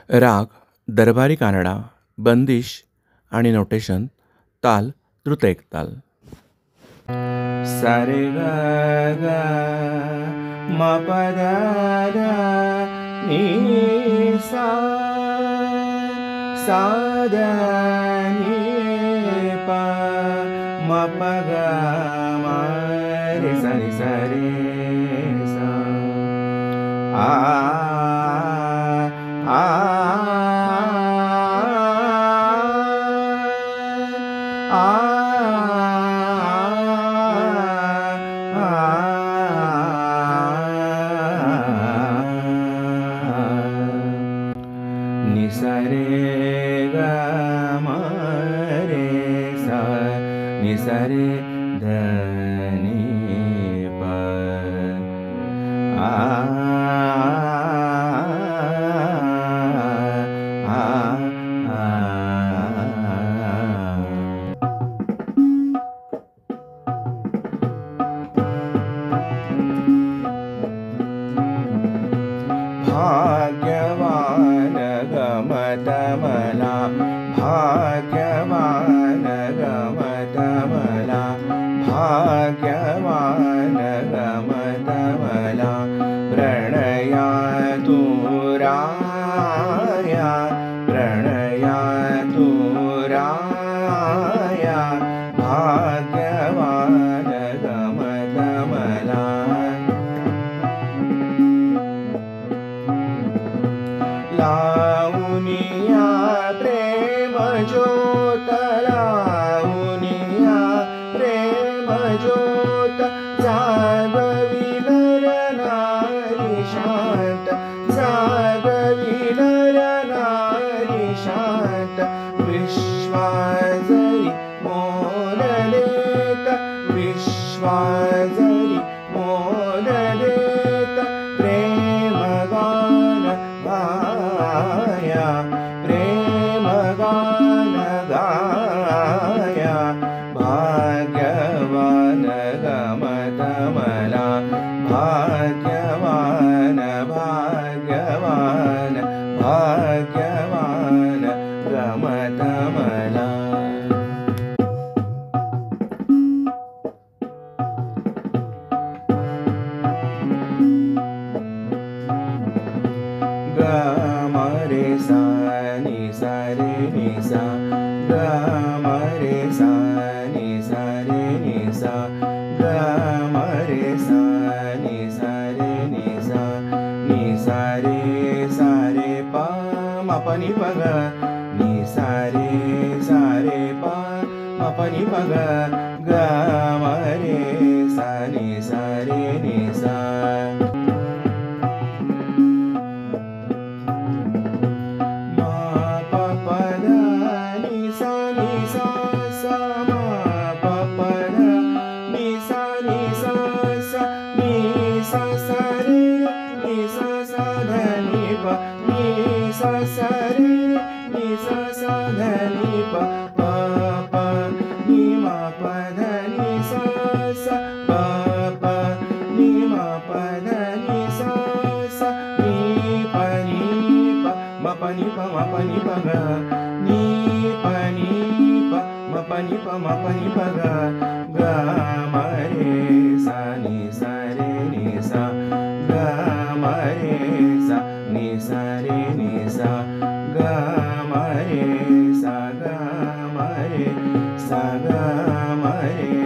राग दरबारी कानडा, बंदिश आणि नोटेशन, ताल द्रुत ताल. सा रे ग ग म प द द नि सा सा द नि प म प ग म रे सा नि सा रे सा. आ आ नि सा रे ग म रे सा नि सा रे ध नि प. भाग्यवान गमत मला, भाग्यवान गमत मला, भाग्यवान गमत मला. प्रणया तू राया, प्रणया तू राया, भाग्यवान गमत मला. लावनिया प्रेम ज्योत, लावनिया प्रेम ज्योत, जागवी नर नारी शांत, जागवी नर नारी शांत. विश्वाजरी मोल देत, विश्वाजरी मोल देत, प्रेम गान गाया, प्रेम गान गाया. भाग्यवान गमत मला, भाग्यवान भाग्यवान भाग्यवान गमत मला. ग म रे सा नि सा रे नि सा, ग म रे सा नि सा रे नि सा, ग म रे सा नि सा रे नि सा, नि सा रे प म प नि प ग, नि सा रे प म प नि प ग, ग म रे सा नि सा रे नि सा. Ni pa ma pa ni pa ga, ni pa ma pa ni pa ma pa ni pa ga, ga ma re sa ni sa re ni sa, ga ma re sa ni sa re ni sa, ga ma re sa ga ma re sa ga ma re.